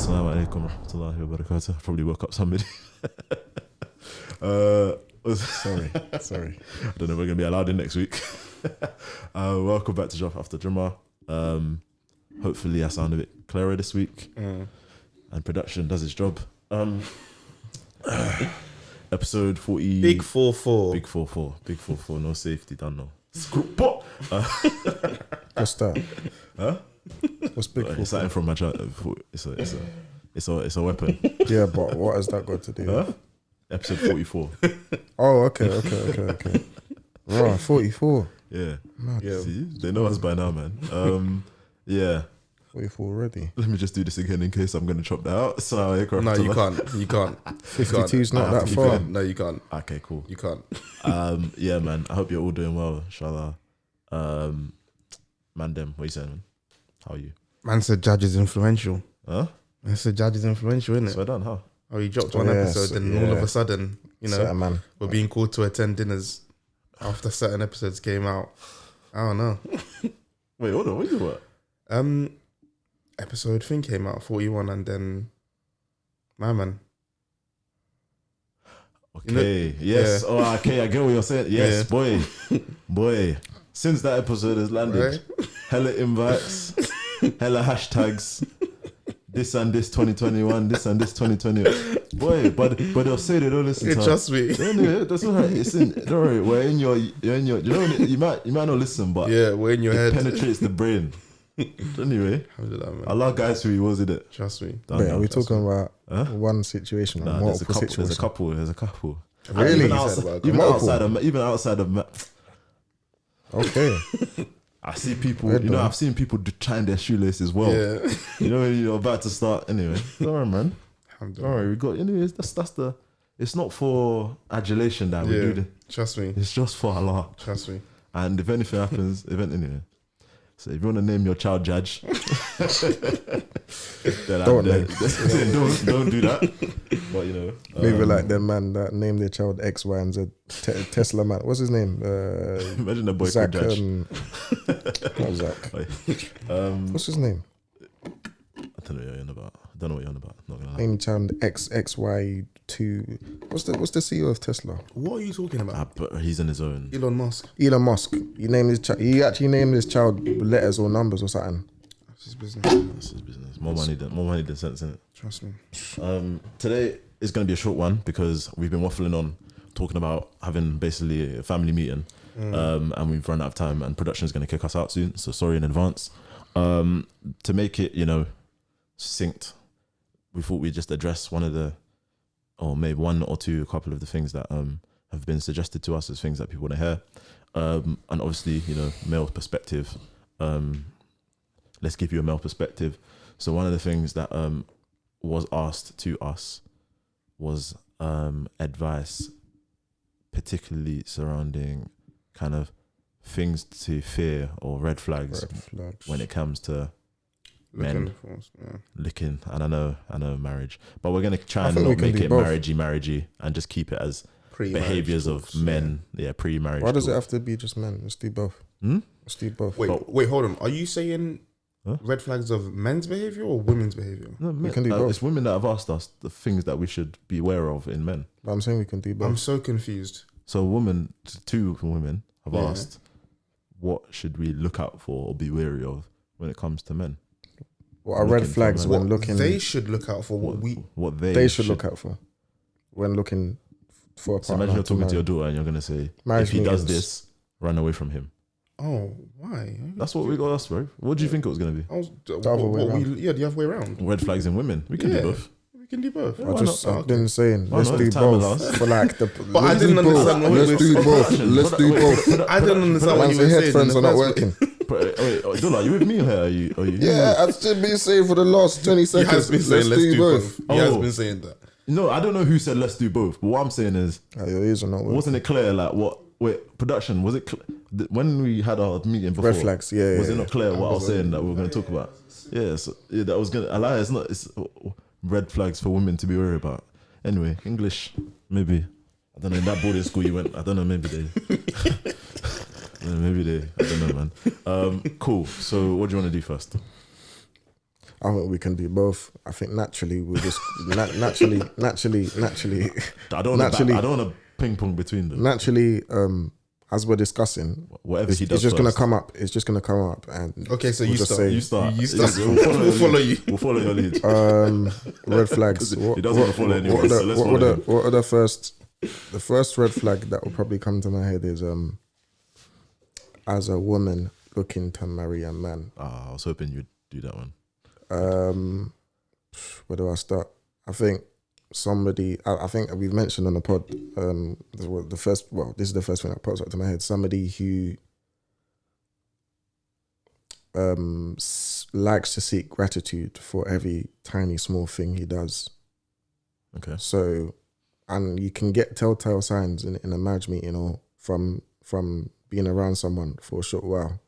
Assalamu alaikum wa rahmatullahi wa barakatuh. I probably woke up somebody. Sorry. I don't know if we're going to be allowed in next week. Welcome back to Jollof after Jummah. Hopefully I sound a bit clearer this week. And production does its job. Episode 40. Big 4-4. Big 4-4. Big 4-4. No safety done, no. What's that? Huh? What's big 4-4? It's something from my child. It's a weapon. Yeah, but what has that got to do? Huh? Episode 44. Oh, okay. Right, 44. Yeah. Mad. Yeah. See, they know us by now, man. Yeah. 44 already. Let me just do this again in case I'm going to chop that out. So No, you can't. You can't. 52's not that far. No, you can't. Okay, cool. You can't. Yeah, man. I hope you're all doing well, inshallah. Mandem, what are you saying, man? How are you? Man said Judge is influential. Huh? Man said Judge is influential, isn't it? So done, how? Oh, he dropped one episode, and all of a sudden, Certain man. we're being called to attend dinners after certain episodes came out. I don't know. Wait, hold on. What you what? Episode thing came out 41, and then my man. Okay. Yes. Yeah. Oh, okay. I get what you're saying. Yes, Yeah. boy. Since that episode has landed, Right? hella invites, hella hashtags. This and this 2021, this and this 2020. Boy, but they'll say they don't listen to us. Trust me. Yeah, that's all right. It's in. Don't worry. You're in your. You know, you might not listen, but Yeah, we're in your it head. penetrates the brain. Anyway, Alhamdulillah, man. Allah guys who he was in it. Trust me. Wait, are we talking about Huh? one situation or Nah, there's a multiple couple. situations? There's a couple. Really? Even, He said about even multiple? outside of Okay. I see people. Red You know, one. I've seen people tying their shoelaces as well. Yeah. You know, when you're about to start. Anyway, don't worry, man. Don't Alhamdulillah. worry. We got. Anyways, that's the. It's not for adulation that we do Yeah. this. Trust me. It's just for Allah. Trust me. And if anything happens, anyway. So if you want to name your child Judge, then Don't don't do that. But you know, Maybe like them man that named their child X, Y, and Z. Tesla man. What's his name? imagine the boy Zach. called Judge. Not Zach. What's his name? I don't know what you're on about. Not gonna lie. Name child XY2. What's the CEO of Tesla? What are you talking about? But he's in his own. Elon Musk. Elon Musk. He actually named his child letters or numbers or something. That's his business. That's his business. More money than sense in it. Trust me. Today is going to be a short one because we've been waffling on talking about having basically a family meeting, and we've run out of time. And production is going to kick us out soon, so sorry in advance. To make it, succinct, we thought we'd just address one of the, or maybe one or two, a couple of the things that have been suggested to us as things that people want to hear, and obviously, male perspective. Let's give you a male perspective. So one of the things that was asked to us was advice, particularly surrounding kind of things to fear or red flags when it comes to men licking, and I know marriage, but we're gonna try and not make it marriagey and just keep it as behaviors of men, pre-marriage. Why does it have to be just men? Let's do both. Let's do both. Wait, hold on. Are you saying red flags of men's behavior or women's behavior? No, we can do both. It's women that have asked us the things that we should be aware of in men. But I'm saying we can do both. I'm so confused. So two women have asked, what should we look out for or be wary of when it comes to men? What are red flags when looking? They should look out for what they should look out for when looking for a partner. So imagine you're talking to your daughter and you're gonna say, if he does this, run away from him. Oh, why? That's what we got asked, bro. What do you think it was gonna be? The other other way around. Red flags in women. We can do both. We can do both. I've been saying let's do both. But like but I didn't understand. Let's do both. Let's do both. I didn't understand what you were saying. Headphones are not working. Wait, Dola, you with me or are you? Yeah, I've just been saying for the last 20 seconds. He has been saying let's do both. He has been saying that. No, I don't know who said let's do both. But what I'm saying is, your ears are not working. Wasn't it clear? Like what? Wait, production. Was it when we had our meeting before? Red flags. Yeah. Was it not clear what I was saying that we were going to talk about? Yeah, that was gonna. I lie. It's not. It's red flags for women to be worried about. Anyway, English maybe. I don't know. In that boarding school you went, I don't know. Maybe they. I don't know, man. Cool. So, what do you want to do first? I think we can do both. I think naturally we'll just naturally. I don't want to ping pong between them. Naturally, as we're discussing, Whatever he does, it's just first. gonna come up. It's just gonna come up, and Okay, so we'll you just start. say, You start. We'll follow you. We'll follow your lead. red flags. He doesn't want to follow anyone. So let's follow him. What are the first red flag that will probably come to my head is as a woman looking to marry a man. I was hoping you'd do that one. Where do I start? I think somebody. I think we've mentioned on the pod. This is the first thing that pops up to my head. Somebody who likes to seek gratitude for every tiny small thing he does. Okay. So, and you can get telltale signs in a marriage meeting or from being around someone for a short while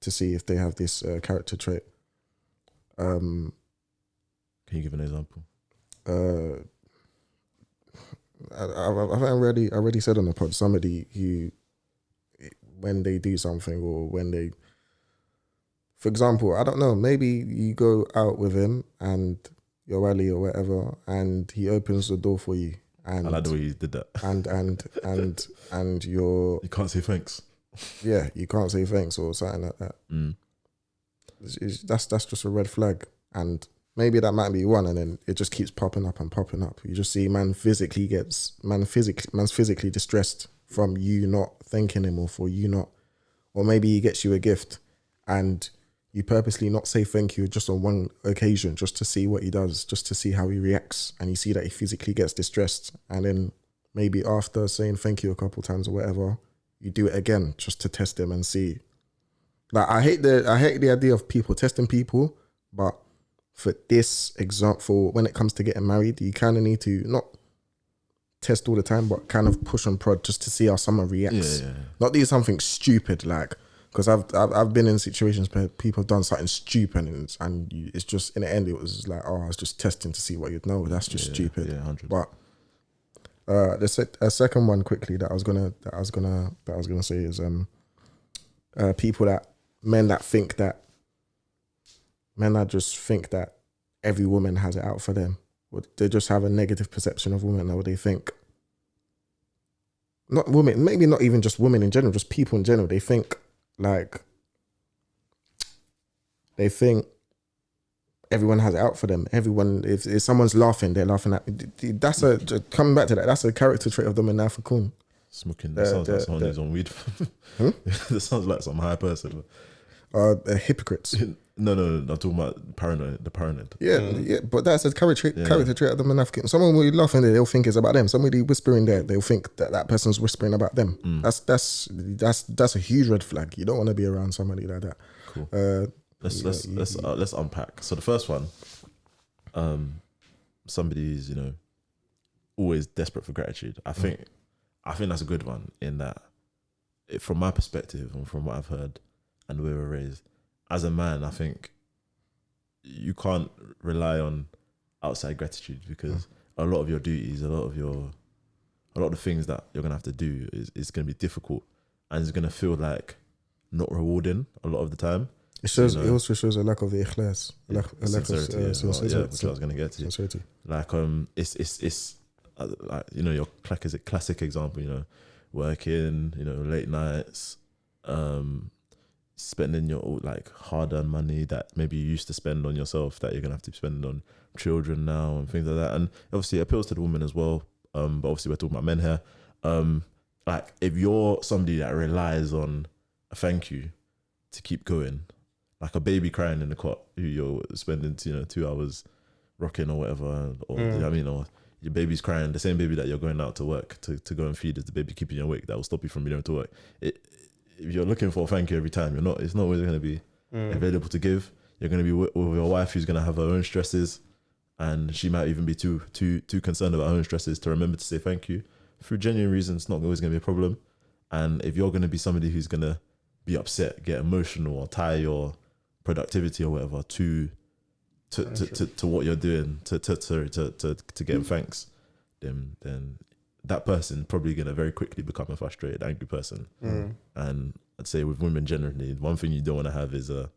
to see if they have this character trait. Can you give an example? I've already said on the pod, somebody who, when they do something or when they, for example, I don't know, maybe you go out with him and you're Ali or whatever, and he opens the door for you. And I like the way you did that. And you're, You can't say thanks. yeah, you can't say thanks or something like that. That's just a red flag. And maybe that might be one, and then it just keeps popping up and popping up. You just see man's physically distressed from you not thanking him, or for you not, or maybe he gets you a gift and you purposely not say thank you just on one occasion, just to see what he does, just to see how he reacts, and you see that he physically gets distressed, and then maybe after saying thank you a couple times or whatever, you do it again just to test him and see. Like, I hate the idea of people testing people, but for this example, when it comes to getting married, you kind of need to not test all the time, but kind of push and prod just to see how someone reacts. Yeah. Not do something stupid, like, because I've been in situations where people have done something stupid, and it's just, in the end, it was like, oh, I was just testing to see what you'd know. That's just stupid. Yeah, 100. But a second one quickly that I was gonna say is men that just think that every woman has it out for them. Or they just have a negative perception of women, or they think, not women, maybe not even just women in general, just people in general, they think everyone has it out for them. Everyone, if someone's laughing, they're laughing at. Coming back to that, that's a character trait of the Munafiqun. Smoking. That sounds like someone who's on weed. That sounds like some high person. Hypocrites. No. I'm talking about the paranoid. Yeah, but that's a character trait of the Munafiqun. Someone will laugh in there, they'll think it's about them. Somebody whispering there, they'll think that person's whispering about them. That's a huge red flag. You don't want to be around somebody like that. Cool. Let's unpack. So the first one, somebody who's always desperate for gratitude. I think that's a good one, in that, from my perspective and from what I've heard and the way we're raised, as a man, I think you can't rely on outside gratitude, because a lot of your duties, a lot of the things that you're gonna have to do is gonna be difficult, and it's gonna feel like not rewarding a lot of the time. It also shows a lack of the ikhlas, a lack of sincerity. Which I was gonna get to. Sincerity. Like it's your classic example. Working, late nights, spending your hard-earned money that maybe you used to spend on yourself, that you're gonna have to spend on children now and things like that. And obviously it appeals to the woman as well. But obviously we're talking about men here. If you're somebody that relies on a thank you to keep going, like a baby crying in the cot who you're spending 2 hours rocking or whatever, or or your baby's crying, the same baby that you're going out to work to go and feed is the baby keeping you awake, that will stop you from being able to work. If you're looking for a thank you every time, it's not always going to be available to give. You're going to be with your wife, who's going to have her own stresses, and she might even be too concerned about her own stresses to remember to say thank you. Through genuine reasons, it's not always going to be a problem. And if you're going to be somebody who's going to be upset, get emotional, or tie your productivity or whatever to what you're doing to getting thanks, then that person probably gonna very quickly become a frustrated, angry person. And I'd say with women generally, one thing you don't want to have is a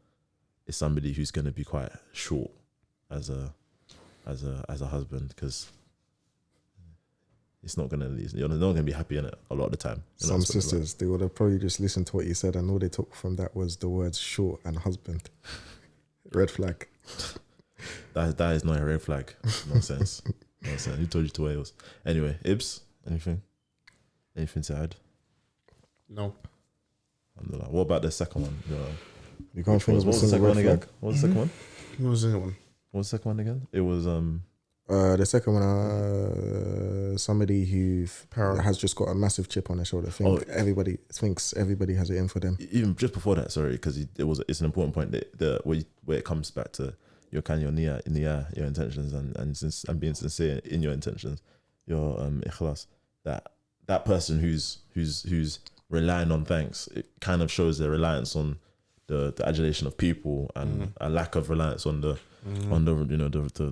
is somebody who's going to be quite short as a husband, because it's not going to, you're not going to be happy in it a lot of the time. Some sisters, they would have probably just listened to what you said and all they took from that was the words short and husband. Red flag. That is not a red flag. Nonsense. Nonsense. Who told you to Wales? Anyway, Ibs, anything to add? No. What about the second one? You can't think of a what was the single second one red again? flag. What was the second one? What was the other one? What was the second one again? It was The second one, somebody who has just got a massive chip on their shoulder. Everybody thinks everybody has it in for them. even just before that. Sorry, because it's an important point that where it comes back to your intentions and being sincere in your intentions, your ikhlas. That person who's relying on thanks, it kind of shows their reliance on the adulation of people and a lack of reliance on the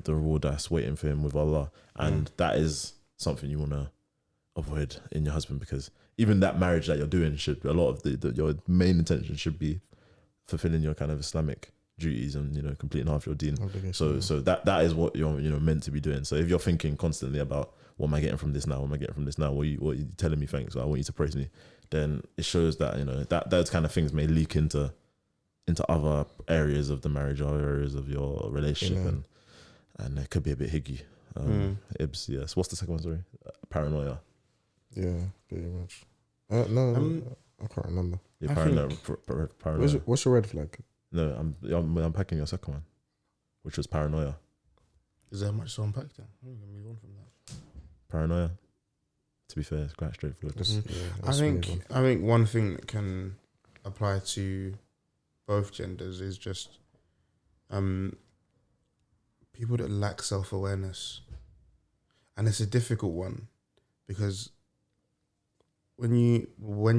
reward that's waiting for him with Allah, and that is something you want to avoid in your husband, because even that marriage that you're doing should, a lot of your main intention should be fulfilling your kind of Islamic duties and completing half your deen. So that is what you're meant to be doing. So if you're thinking constantly about what am I getting from this now, what are you telling me thanks, or I want you to praise me, then it shows that that those kind of things may leak into other areas of the marriage or areas of your relationship, and it could be a bit higgy. Ibs, yes. What's the second one? Sorry, paranoia. Yeah, pretty much. No, I can't remember. Yeah, paranoia. What's your red flag? No, I'm unpacking your second one, which was paranoia. Is there much to unpack then? I'm going to move on from that. Paranoia. To be fair, it's quite straightforward. I think one thing that can apply to both genders is just people that lack self-awareness, and it's a difficult one because when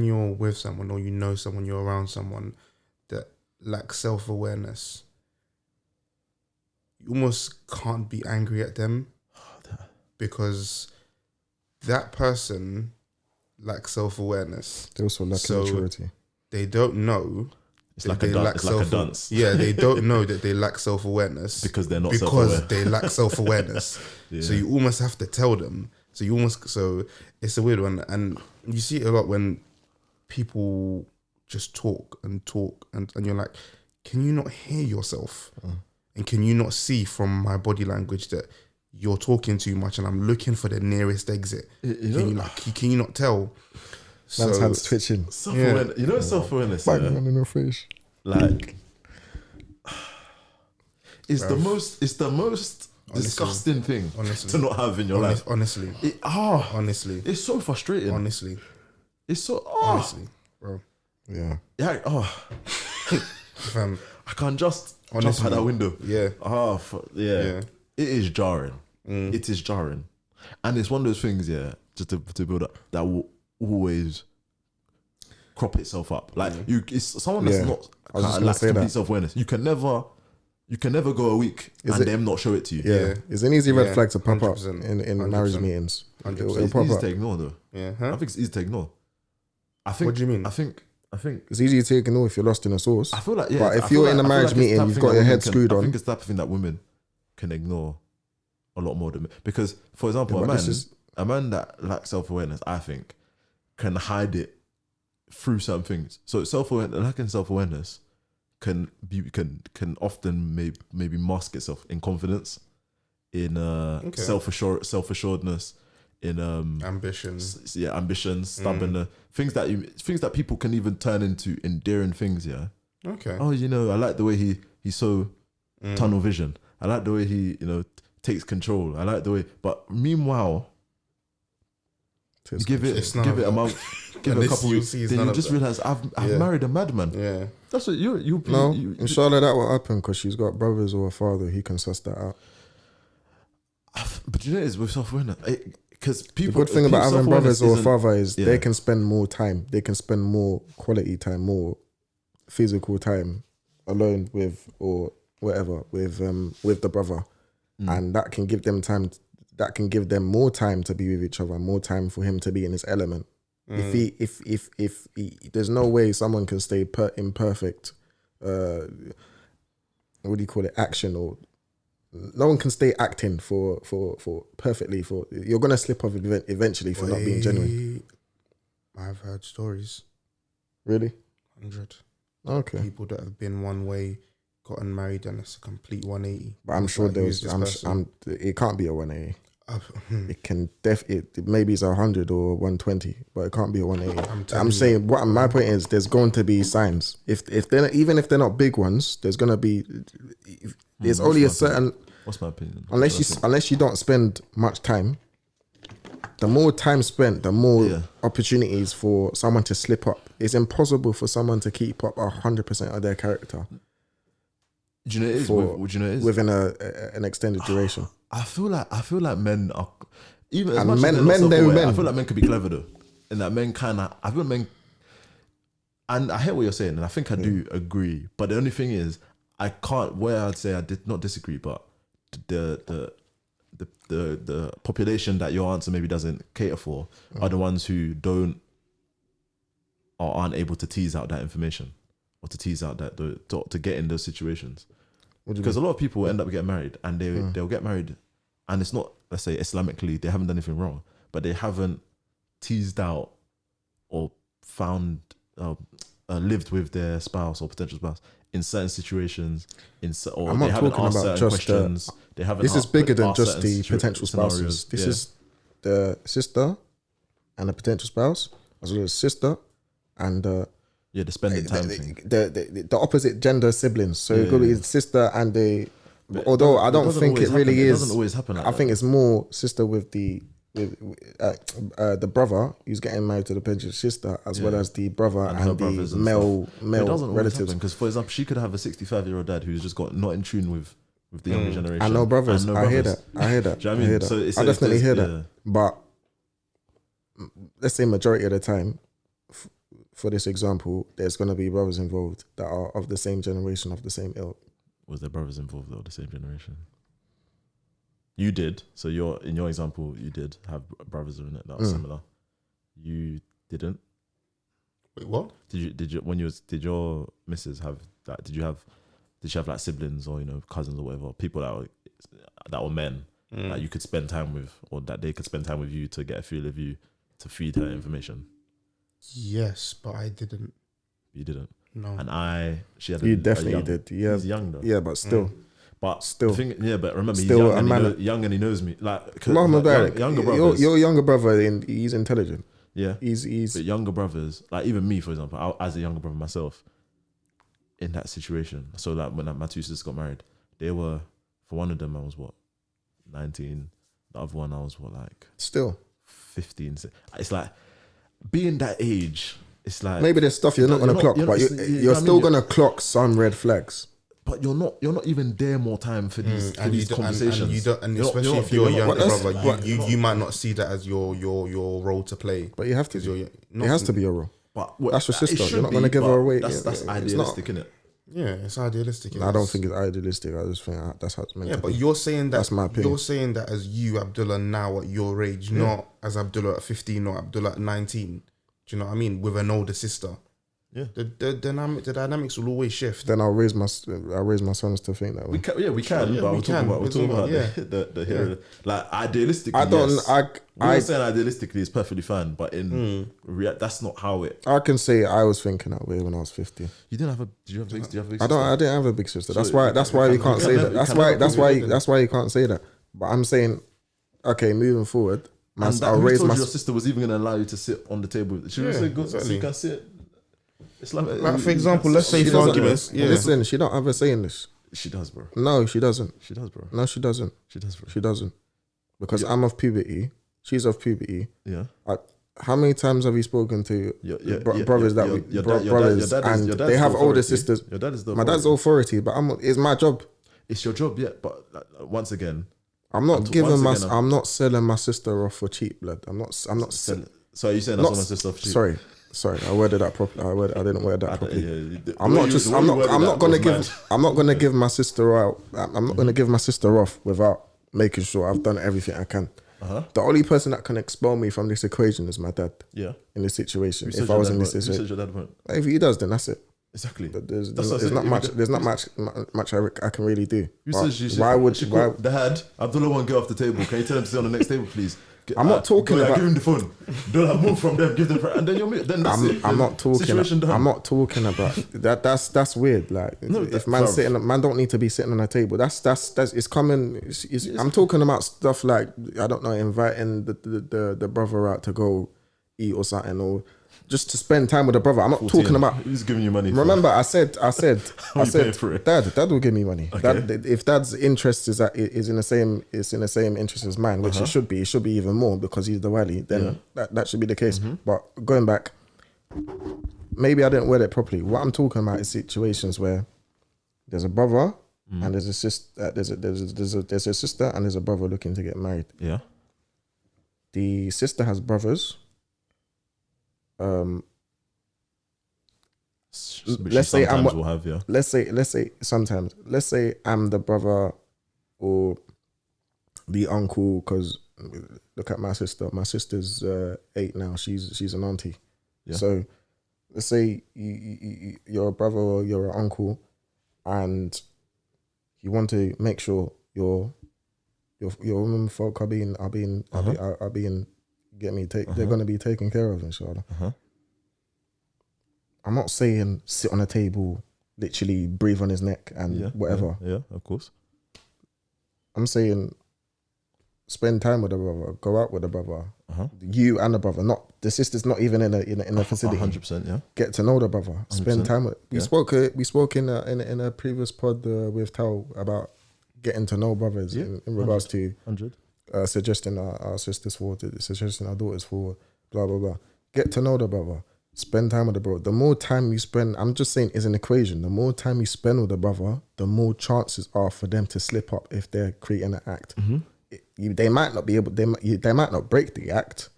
you're with someone or someone, you're around someone that lacks self-awareness, you almost can't be angry at them because that person lacks self-awareness. They also lack maturity. They don't know. It's like a dance. Yeah, they don't know that they lack self-awareness because they're not self-aware. Because they lack self-awareness. Yeah. So you almost have to tell them. So it's a weird one, and you see it a lot when people just talk and you're like, can you not hear yourself? And can you not see from my body language that you're talking too much and I'm looking for the nearest exit? Can you not tell? Man's hands twitching. Self-awareness. Self-awareness. Bang on in your face. Like, it's the most disgusting thing to not have in your life. Honestly, it's so frustrating. Honestly, it's so honestly, bro. Yeah. Fam, I can't just jump out that window. Yeah. It is jarring. It is jarring, and it's one of those things. Yeah, just to build up, that will always crop itself up. Like it's someone that's not lacks complete self-awareness. You can never go a week and them not show it to you. Yeah, it's an easy red flag to pop up in marriage meetings. It's easy to ignore though. Yeah, I think it's easy to ignore. I think. What do you mean? I think it's easy to ignore if you're lost in a source. I feel like but if you're in a marriage meeting, you've got your head screwed on. I think it's the type of thing that women can ignore a lot more than men. Because, for example, a man that lacks self-awareness, I think, can hide it through certain things. So lacking self-awareness can often maybe mask itself in confidence, in self-assuredness, in ambitions. Ambitions, stubbornness, things that people can even turn into endearing things. Yeah. Okay. Oh, I like the way he's so tunnel vision. I like the way he takes control. I like the way, but meanwhile, give it a month, give it a couple weeks, then you just realize I've married a madman. Yeah, that's what you. Inshallah, that will happen because she's got brothers or a father who can suss that out. But it's with self-awareness, because people. The good thing about having brothers or a father is they can spend more time. They can spend more quality time, more physical time alone with or whatever with the brother. And that can give them time. That can give them more time to be with each other, more time for him to be in his element. If there's no way someone can stay imperfect, what do you call it, action, or no one can stay acting for perfectly. For you're gonna slip up eventually for not being genuine. I've heard stories. Really? 100. Okay. People that have been one way, gotten married, and it's a complete 180. But I'm sure Like, there who's was. this I'm. person? It can't be a 180. Hmm. It can maybe it's 100 or 120, but it can't be a 180. I'm telling I'm you. saying what my point is. There's going to be signs. If they're even if they're not big ones, there's gonna be. There's only a certain. What's my opinion? Unless you don't spend much time. The more time spent, the more opportunities for someone to slip up. It's impossible for someone to keep up 100% of their character. Do you know it is? Would you know it is? Within an extended duration. I feel like men are even as And much men- as they're not men know self-aware, men. I feel like men could be clever though, and that men kind of. I feel men, and I hear what you're saying, and I think I do agree. But the only thing is, I can't. Where I'd say I did not disagree, but the population that your answer maybe doesn't cater for are the ones who don't or aren't able to tease out that information or to tease out that to get in those situations. Because a lot of people end up getting married and they'll get married and it's not, let's say Islamically, they haven't done anything wrong, but they haven't teased out or found lived with their spouse or potential spouse in certain situations, or I'm they not haven't talking asked about certain just questions. They haven't. This is bigger than asked just certain the potential spouses. scenarios. This is the sister and the potential spouse, as well as sister and the spending time thing. The opposite gender siblings. So it could be sister and the. But Although I don't think it really It is. doesn't always happen like I that. think it's more sister with the brother who's getting married to the potential sister, as well as the brother and her the brothers and male It doesn't always relatives. happen because, for example, she could have a 65-year-old dad who's just got not in tune with the younger generation. I know brothers. And no I hear brothers. that. I hear that. Do you know what I I hear mean? that. So I definitely hear that. yeah. But let's say majority of the time, for this example, there's going to be brothers involved that are of the same generation, of the same ilk. Was there brothers involved though, the same generation? You did. So in your example, you did have brothers in it that were similar. You didn't. Wait, what? Did your missus have that? Did she have like siblings or cousins or whatever, people that were men that you could spend time with, or that they could spend time with you to get a feel of you, to feed her information? Yes, but I didn't. You didn't. No. And she had. You definitely did. Yeah, he's young though. yeah, but still. But Still. the thing, but remember, he's Still young and he knows me. Like, Muhammad Barak, younger brothers. your younger brother, he's intelligent. Yeah, He's but younger brothers, like even me, for example, as a younger brother myself, in that situation. So like when my two sisters got married, they were, for one of them I was 19, the other one I was still 15. It's like being that age. It's like maybe there's stuff you're not going to clock, but you're still going to clock some red flags. But you're not even there more time for these conversations. And especially if you're a younger brother, you might not see that as your role to play. But you have to. It has to be your role. But that's your sister. You're not going to give her away. That's idealistic, isn't it? Yeah, it's idealistic. I don't think it's idealistic. I just think that's how it's meant to be. But you're saying that. That's my opinion. You're saying that as you, Abdullah, now at your age, not as Abdullah at 15 or Abdullah at 19. Do you know what I mean? With an older sister. Yeah, the dynamics will always shift. Then I'll raise my sons to think that way. We can. But we're talking about the hero. Like idealistically, I don't. Yes. I'm saying idealistically is perfectly fine, but in that's not how it. I can say I was thinking that way when I was 50. You didn't have a. Did you have a big? Do you have a big? I didn't have a big sister. That's why we can't say that. That's why you can't say that. But I'm saying, okay, moving forward, I'll raise my. Your sister was even going to allow you to sit on the table. She would say, "Go, so you can sit." It's like for example, let's say for arguments. Listen, she don't have a say in this. She does, bro. No, she doesn't. She does, bro. No, she doesn't. She does, bro. She doesn't. Because I'm of puberty. She's of puberty. Yeah. How many times have you spoken to brothers and they have older sisters? Your dad is the my dad's authority, but it's my job. It's your job, yeah. But once again, I'm not selling my sister off for cheap, blood. I'm not selling. So are you saying that's my sister off cheap? Sorry, I worded that properly. I didn't word that properly. I'm not gonna give my sister out. I'm not gonna give my sister off without making sure I've done everything I can. The only person that can expel me from this equation is my dad. Yeah. In this situation, if I was in this situation, if he does, then that's it. Exactly. There's That's what I not said. much. There's not much I can really do. You But said why would why? Dad, Abdullah won't get off the table. Can you tell him to sit on the next table, please? I'm not talking go, about- give him the phone. Don't have move from them. Give them, and then you're then that's it. I'm Then not talking. situation done. I'm not talking about that. That's weird. Like No, if man bruv. sitting, man don't need to be sitting on a table. That's it's common. I'm talking about stuff like, I don't know, inviting the brother out to go eat or something, or just to spend time with the brother. I'm not 14. talking about. Who's giving you money? Remember, I said, How you paying for it? Dad will give me money. Okay. If Dad's interest is in the same interest as mine, which it should be even more because he's the wali. Then that should be the case. But going back, maybe I didn't word it properly. What I'm talking about is situations where there's a brother and there's a sister. There's a sister and there's a brother looking to get married. Yeah. The sister has brothers. Let's say we'll have, yeah. let's say sometimes, let's say I'm the brother or the uncle, because look at my sister. My sister's 8 now. She's an auntie. Yeah. So let's say you're a brother or you're an uncle, and you want to make sure your women folk are being get me they're going to be taken care of, inshallah. I'm not saying sit on a table, literally breathe on his neck and whatever. Yeah, of course. I'm saying spend time with the brother, go out with the brother, you and the brother. Not the sister's not even in a facility. 100%, yeah. Get to know the brother. Spend time with. We spoke in a previous pod with Tal about getting to know brothers in regards to 100. Suggesting our sisters for, suggesting our daughters for, blah blah blah. Get to know the brother. Spend time with the brother. The more time you spend, I'm just saying, is an equation. The more time you spend with the brother, the more chances are for them to slip up if they're creating an act. They might not be able. They might not break the act,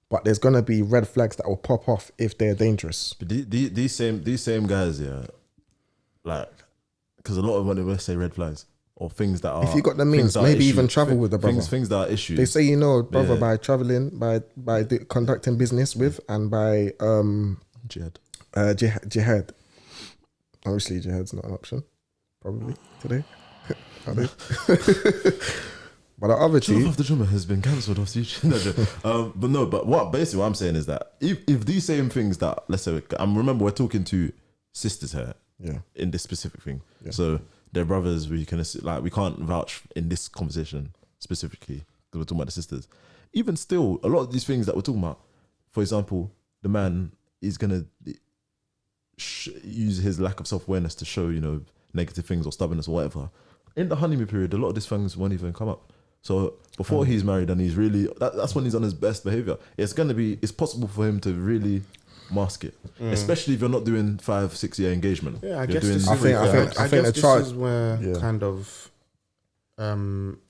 but there's gonna be red flags that will pop off if they're dangerous. But these same guys, yeah, like, because a lot of when they say red flags or things that are, If you got the means, maybe even travel with the brother. Things that are issues. They say brother by traveling, by conducting business with, and by jihad. Obviously, jihad's not an option, probably today. But the other two, Jollof of the Jummah has been cancelled off YouTube. But what I'm saying is that if these same things that, let's say, remember we're talking to sisters here, in this specific thing. So they're brothers. We can't vouch in this conversation specifically because we're talking about the sisters. Even still, a lot of these things that we're talking about, for example, the man is gonna use his lack of self-awareness to show, negative things or stubbornness or whatever. In the honeymoon period, a lot of these things won't even come up. So before he's married and he's really, that's when he's on his best behavior. It's possible for him to really mask it, especially if you're not doing 5-6 year engagement. Yeah, I You're guess doing this I is, think I the guess child- this is where Yeah. kind of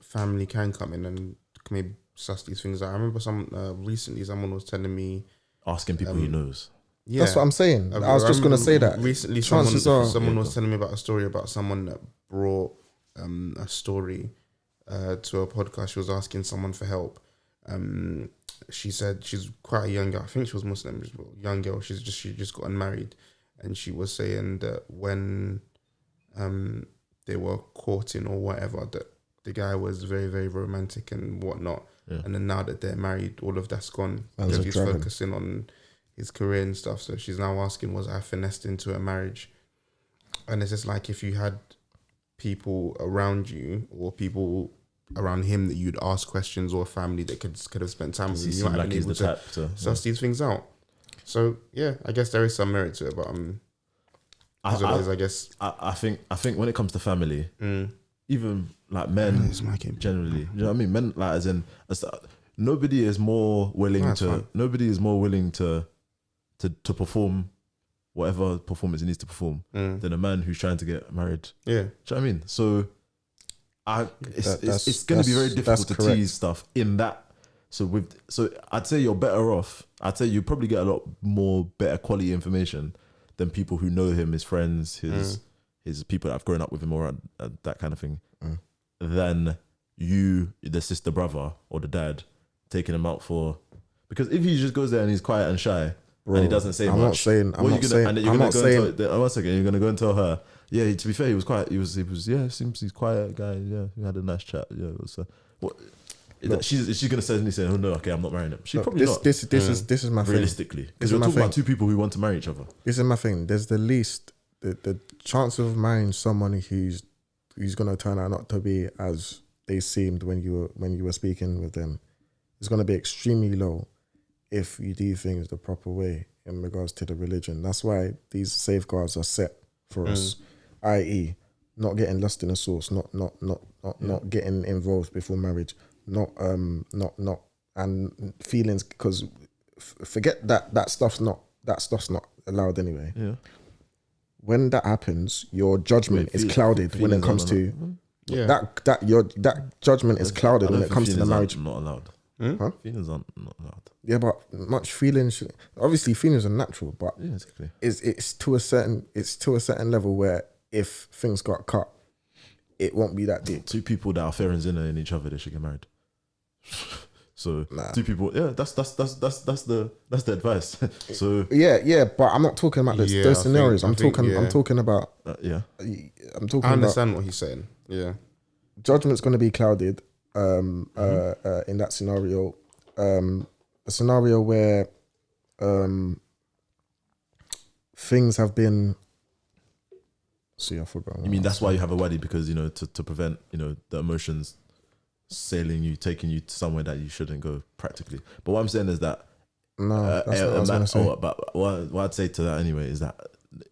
family can come in and maybe suss these things out. I remember recently someone was telling me, asking people he knows. yeah, that's what I'm saying. I was just gonna say that. recently Chances someone are- was telling me about a story about someone that brought a story to a podcast. She was asking someone for help. She said she's quite a young girl. I think she was Muslim, young girl. She just gotten married, and she was saying that when they were courting or whatever, that the guy was very, very romantic and whatnot. Yeah. And then now that they're married, all of that's gone Man's because a he's dragon. focusing on his career and stuff. So she's now asking, was I finessed into a marriage? And it's just like, if you had people around you or people around him that you'd ask questions, or family that could have spent time with He you, you seemed might have like been he's able the to type to. suss these things out. So yeah, I guess there is some merit to it, but as always, I guess I think when it comes to family, even like men it's my game. generally, you know what I mean? Men, like, nobody is more willing That's fine. to perform whatever performance he needs to perform than a man who's trying to get married. Yeah. Do you know what I mean? So it's going to be very that's difficult to correct. tease stuff in that. So I'd say you're better off. I'd say you probably get a lot more better quality information than people who know him, his friends, his people that have grown up with him, or that kind of thing, than you, the sister, brother, or the dad, taking him out for. Because if he just goes there and he's quiet and shy, Bro, and he doesn't say I'm much. not saying. I'm What are not you gonna, saying. and then you're I'm gonna not go saying. into one second. You're gonna go and tell her. Yeah, to be fair, he was quiet. He was. Yeah, seems he's quiet guy. Yeah, we had a nice chat. Yeah, it was. What? Look, She's gonna suddenly say, "Oh no, okay, I'm not marrying him." She look, probably not. this is my thing. Realistically, This because is we're my talking about thing. two people who want to marry each other. This is my thing. There's the chance of marrying someone who's gonna turn out not to be as they seemed when you were speaking with them is gonna be extremely low if you do things the proper way in regards to the religion. That's why these safeguards are set for us, i.e., not getting lost in the sauce, not getting involved before marriage, not and feelings, because forget that stuff's not allowed anyway. Yeah. When that happens, your judgment is clouded when it comes to that judgment is clouded when it comes to the marriage. Not allowed. Huh? Feelings aren't not allowed. Yeah, but much feelings. Obviously, feelings are natural, but Yeah, exactly. it's to a certain level where if things got cut, it won't be that deep. Two people that are fair and zinner in each other, they should get married. So two people, yeah, that's the advice. So Yeah, but I'm not talking about those scenarios. I'm talking about. yeah, I'm talking. I understand what he's saying. Yeah, judgment's going to be clouded. In that scenario, a scenario where things have been. See, I forgot. you mean that's why you have a wedding, because to prevent the emotions taking you to somewhere that you shouldn't go practically. But what I'm saying is that no, that's not what I was going to say. But what I'd say to that anyway is that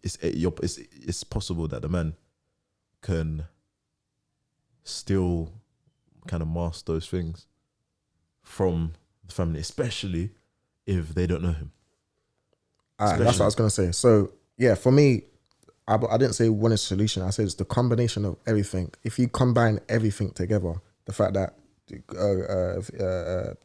it's possible that the man can still kind of mask those things from the family, especially if they don't know him. That's what I was going to say. So yeah, for me, I didn't say one is solution. I said it's the combination of everything. If you combine everything together, the fact that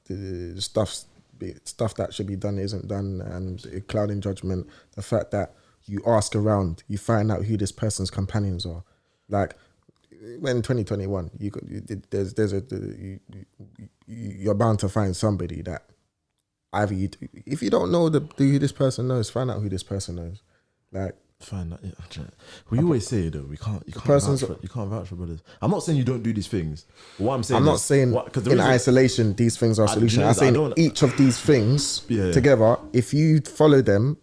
the stuff that should be done isn't done, and clouding judgment, the fact that you ask around, you find out who this person's companions are. Like when 2021, you're bound to find somebody that either if you don't know who this person knows, find out who this person knows. Like, Fine, yeah. We always say though, you can't vouch for brothers. I'm not saying you don't do these things. What I'm saying, I'm not saying in isolation these things are a solution. I'm saying each of these things together, if you follow them,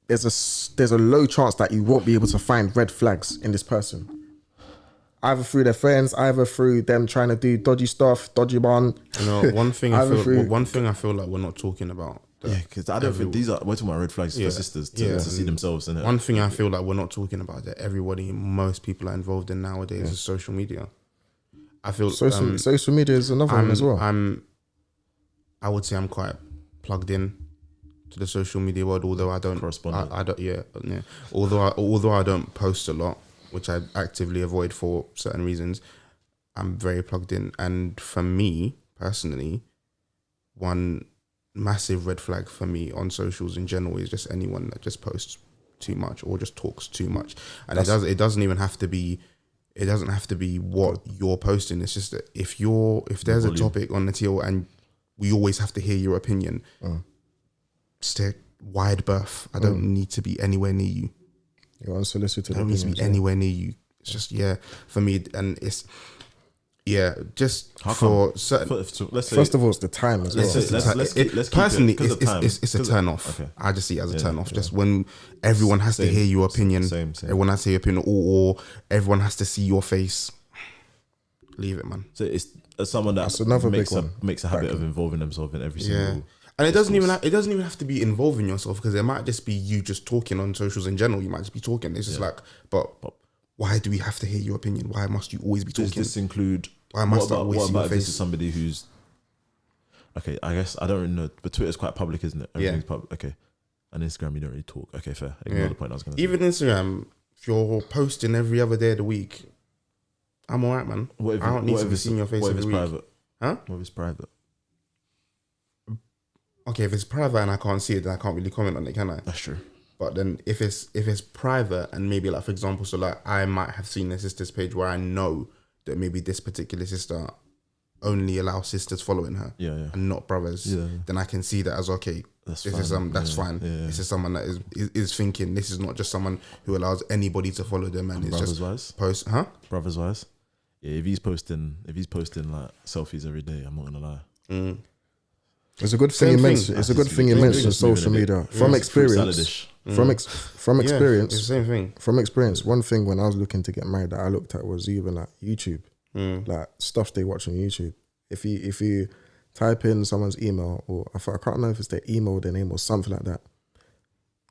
there's a low chance that you won't be able to find red flags in this person. Either through their friends, either through them trying to do dodgy stuff, dodgy bond. One thing I feel like we're not talking about. Yeah, because I don't think we're talking about red flags for sisters to see themselves in it. One thing I feel like we're not talking about that most people are involved in nowadays is social media. I feel social media is another one as well. I would say I'm quite plugged in to the social media world, although I don't correspond. I don't. Yeah. Although I don't post a lot, which I actively avoid for certain reasons, I'm very plugged in. And for me personally, one massive red flag for me on socials in general is just anyone that just posts too much or just talks too much. And it doesn't even have to be. It doesn't have to be what you're posting. It's just that if there's a topic on the TL and we always have to hear your opinion, stay wide berth. I don't need to be anywhere near you. You're unsolicited. I don't need to be anywhere near you. It's just for me, and it's just for certain. First of all, it's the time as well. Personally, it's a turn off. Okay. I just see it as a turn off. Just when everyone has to hear your opinion, everyone has to hear your opinion, or everyone has to see your face. Leave it, man. So it's someone that's another makes a habit of involving themselves in every single. And it doesn't even have to be involving yourself, because it might just be you just talking on socials in general. You might just be talking. It's just but why do we have to hear your opinion? Why must you always be talking? Does this include? Why must what about if this is somebody who's okay? I guess I don't really know, but Twitter's quite public, isn't it? Everything's public. Okay, and Instagram you don't really talk. Okay, fair. Ignore the point I was going to say. Even Instagram, if you're posting every other day of the week, I'm alright, man. I don't need to be seeing your face every week. Private? Huh? What if it's private? Okay, if it's private and I can't see it, then I can't really comment on it, can I? That's true. But then if it's private and maybe like, for example, so like I might have seen a sister's page where I know that maybe this particular sister only allows sisters following her and not brothers, then I can see that as okay, That's this fine. is that's fine. Yeah. This is someone that is thinking. This is not just someone who allows anybody to follow them, and it's Brothers just wise, post, brothers wise. Yeah, if he's posting like selfies every day, I'm not gonna lie. It's a good thing you mentioned. It's a good thing you mentioned social media from experience. From experience, it's the same thing. From experience, one thing when I was looking to get married that I looked at was even like YouTube, like stuff they watch on YouTube. If you type in someone's email, or I can't remember if it's their email, their name, or something like that,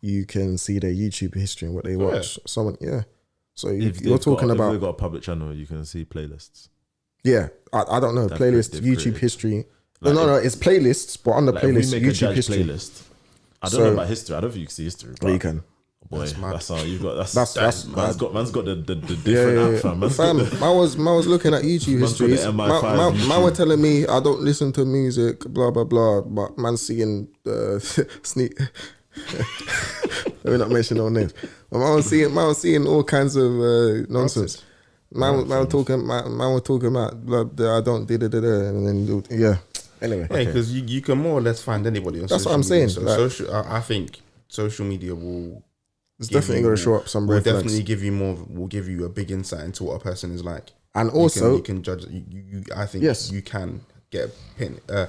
you can see their YouTube history and what they watch. So you're talking about. If they've got a public channel, you can see playlists. Yeah, I don't know playlists, YouTube history. No, it's playlists, but on the playlist, if we make YouTube a history. Playlist, I don't know about history. I don't think you can see history. But you can. Boy, that's how you've got. Man's got the different app, fam. I was looking at YouTube history. Man were telling me I don't listen to music, blah blah blah. But man seeing sneak. Let me not mention no names. But man was seeing all kinds of nonsense. Man were talking about blah, I don't and then yeah. Anyway, yeah, because you can more or less find anybody on that's social what I'm media. saying. So I think social media will. It's definitely going to show up some red flags. Definitely give you more. Will give you a big insight into what a person is like. And also, you can judge. I think yes, you can get paint a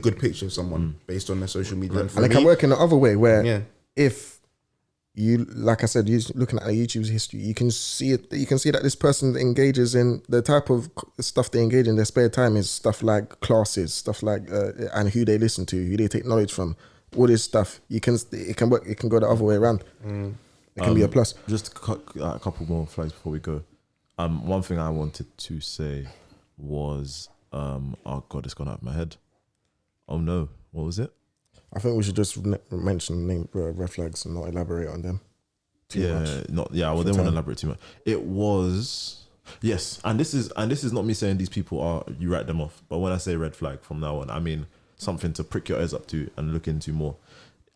good picture of someone based on their social media. And it can work in the other way where if you, like I said, you're looking at YouTube's history, you can see it. You can see that this person engages in the type of stuff they engage in their spare time is stuff like classes, stuff like and who they listen to, who they take knowledge from. All this stuff, it can work. It can go the other way around. It can be a plus. Just a couple more flags before we go. One thing I wanted to say was, oh god, it's gone out of my head. Oh no, what was it? I think we should just mention name red flags and not elaborate on them too much. I didn't want to elaborate too much. It was and this is not me saying these people are, you write them off. But when I say red flag from now on, I mean something to prick your ears up to and look into more.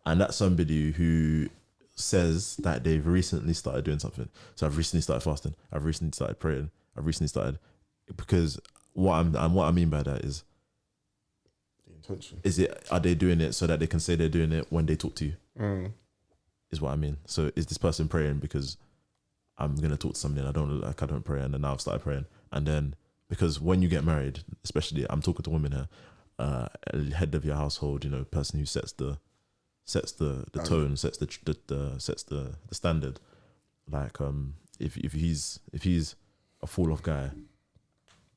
And that's somebody who says that they've recently started doing something. So I've recently started fasting. I've recently started praying. I've recently started, because what I mean by that is, are they doing it so that they can say they're doing it when they talk to you? Is what I mean. So is this person praying because I'm gonna talk to somebody and I don't look like I don't pray, and then now I've started praying, and then because when you get married, especially I'm talking to women here, head of your household, person who sets the tone, sets the standard. Like if he's a fall off guy,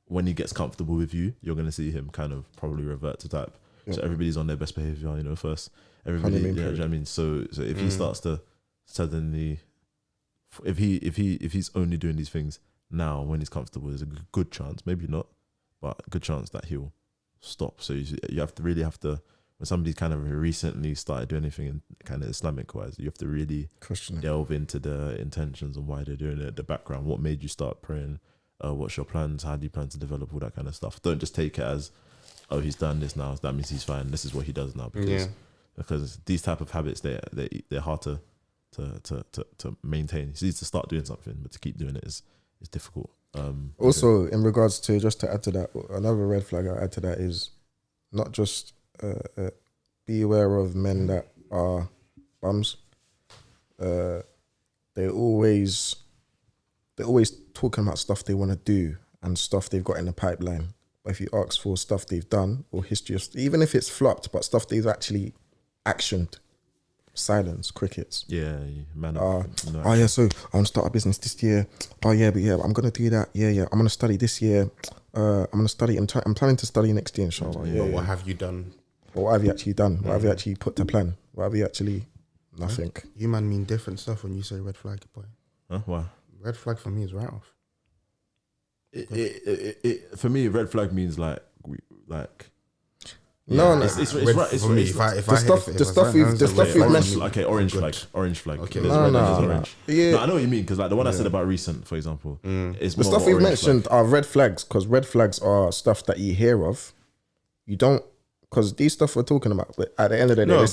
when he gets comfortable with you, you're gonna see him kind of probably revert to type. So everybody's on their best behavior, first. Everybody, you know what I mean. So if he starts to suddenly, if he's only doing these things now when he's comfortable, there's a good chance, maybe not, but a good chance that he'll stop. So you have to when somebody's kind of recently started doing anything in kind of Islamic wise, you have to really delve into the intentions and why they're doing it, the background, what made you start praying, what's your plans, how do you plan to develop all that kind of stuff. Don't just take it as, oh, he's done this now, that means he's fine, this is what he does now, because these type of habits, they're hard to maintain. He needs to start doing something, but to keep doing it is difficult. Also, in regards to, just to add to that, another red flag I add to that is not just be aware of men that are bums. They're always talking about stuff they want to do and stuff they've got in the pipeline. But if you ask for stuff they've done or history, even if it's flopped, but stuff they've actually actioned, silence, crickets. Yeah, man. So I want to start a business this year. I'm gonna do that. I'm gonna study this year. I'm planning to study next year, inshallah. What have you done? Or what have you actually done? What have you actually put to plan? What have you actually... Nothing. You man mean different stuff when you say red flag, boy. Why? Red flag for me is right off. For me, red flag means like. No, it's red right. For me, the stuff we've mentioned. Okay, orange flag. Okay, no. Orange. Yeah. No, I know what you mean, because like the one I said about recent, for example, is the more stuff of an we've orange mentioned flag. are red flags, because red flags are stuff that you hear of. You don't, because these stuff we're talking about, but at the end of the day, there's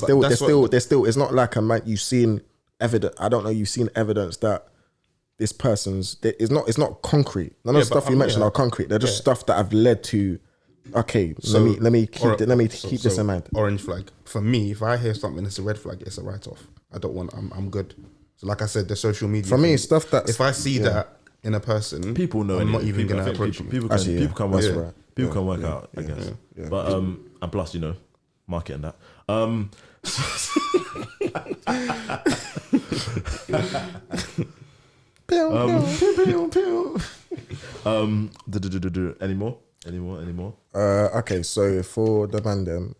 still. It's not like a man. You've seen evidence. I don't know. You've seen evidence that this person's. It's not concrete. None of the stuff you mentioned are concrete. They're just stuff that have led to Okay, So- let me keep so- this in mind. Orange flag. For me, if I hear something that's a red flag, it's a write off. I don't want. I'm good. So like I said, the social media. For me, thing, stuff that's if I see that in a person, People know. I'm not anyway. even People, I gonna think approach people, you. people can Actually, yeah. people can work. That's right. People Yeah, can work yeah, out. I yeah, guess. yeah. But and plus, marketing that. Any more? Okay, so for the man them,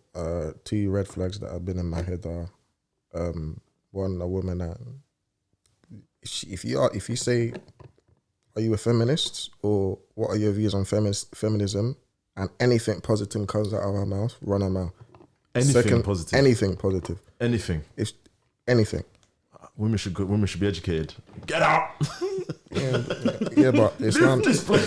two red flags that have been in my head are, one, a woman that if you say, are you a feminist, or what are your views on feminism, and anything positive comes out of her mouth, run her mouth. Anything positive. Anything positive. Anything. If anything. Women should be educated. Get out. Yeah, but Islam. Islam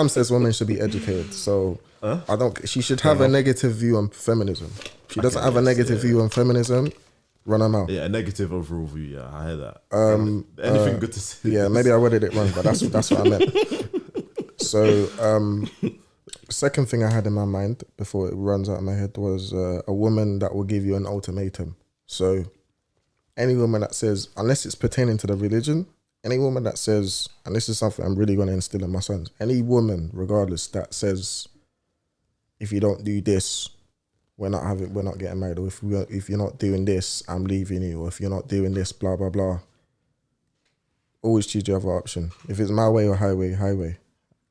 says women should be educated. So I don't. She should have a negative view on feminism. If she doesn't have a negative view on feminism, run her mouth. Yeah, a negative overall view. Yeah, I hear that. Anything good to say? Yeah, maybe I worded it wrong, but that's what I meant. So, second thing I had in my mind before it runs out of my head was a woman that will give you an ultimatum. So, any woman that says, unless it's pertaining to the religion, any woman that says, and this is something I'm really going to instill in my sons, any woman, regardless, that says, if you don't do this, we're not getting married, or if you're not doing this, I'm leaving you, or if you're not doing this, blah blah blah. Always choose the other option. If it's my way or highway.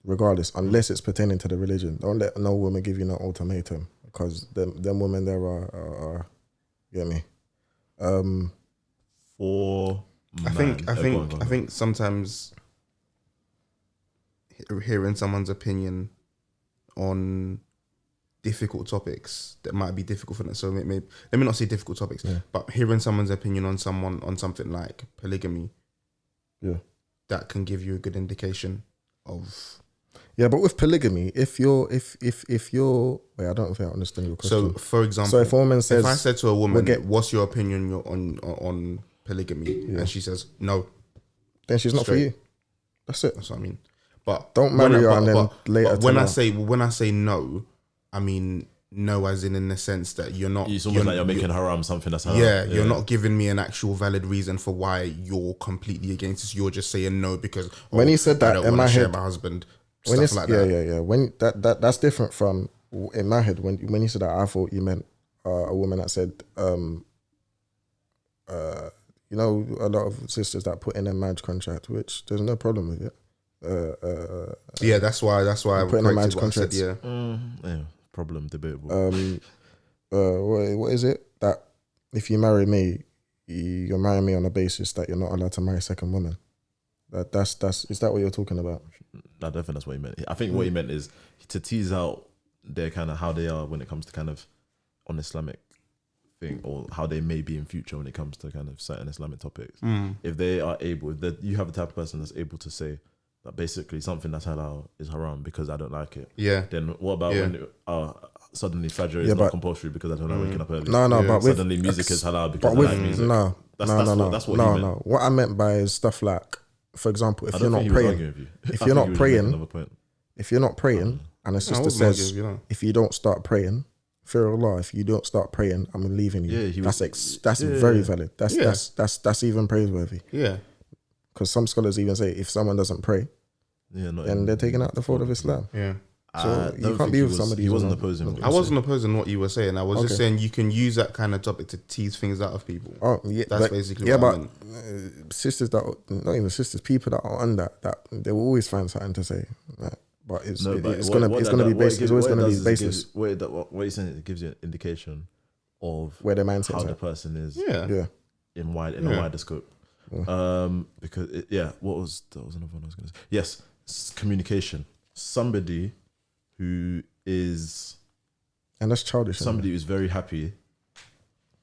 Regardless, unless it's pertaining to the religion. Don't let no woman give you no ultimatum, because them women there are you get me? I think sometimes hearing someone's opinion on difficult topics that might be difficult for them. So let me not say difficult topics, but hearing someone's opinion on something like polygamy, that can give you a good indication of. Yeah, but with polygamy, if you're wait, I don't think I understand your question. So, for example, so if a woman says, if I said to a woman, "What's your opinion on polygamy?" and she says no, then she's not for you. That's it. That's what I mean. But don't marry her and then later. But when I say no, I mean no, as in the sense that you're not. It's almost like you're making haram something that's haram. Yeah, you're not giving me an actual valid reason for why you're completely against this. You're just saying no because when he said that, I don't in want my to share head, my husband. When Stuff like that. Yeah. When that's different from, in my head, when you said that, I thought you meant a woman that said, a lot of sisters that put in a marriage contract, which there's no problem with it. Yeah, that's why I put in a marriage contract. Yeah, problem debatable. What is it that if you marry me, you're marrying me on the basis that you're not allowed to marry a second woman? That's is that what you're talking about? I don't think that's what he meant. I think what he meant is to tease out their kind of how they are when it comes to kind of on Islamic thing, or how they may be in future when it comes to kind of certain Islamic topics. If they are able, that you have a type of person that's able to say that basically something that's halal is haram because I don't like it. Yeah. Then what about when suddenly Fajr is not compulsory because I don't like waking up early? No, but suddenly music is halal because I like music. No. That's what he meant. No. What I meant by is stuff like, for example, if you're not praying, if you're not praying, and a sister says, if you don't start praying, fear Allah, if you don't start praying, I'm leaving you. Yeah, that's very valid. That's even praiseworthy. Yeah, because some scholars even say if someone doesn't pray, then they're taking out the fold of Islam. Yeah. So you can't be with somebody. He wasn't opposing. I wasn't opposing what you were saying. I was just saying you can use that kind of topic to tease things out of people. Oh yeah, that's basically. Yeah, what I meant. Sisters that not even sisters, people that are on that they will always find something to say. Right? But it's gonna be basis. It's always gonna be basis. What you're saying, it gives you an indication of where their mindset how the person is. Yeah. In a wider scope. Because what was another one I was gonna say? Yes, communication. Somebody who is, and that's childish. Somebody who's very happy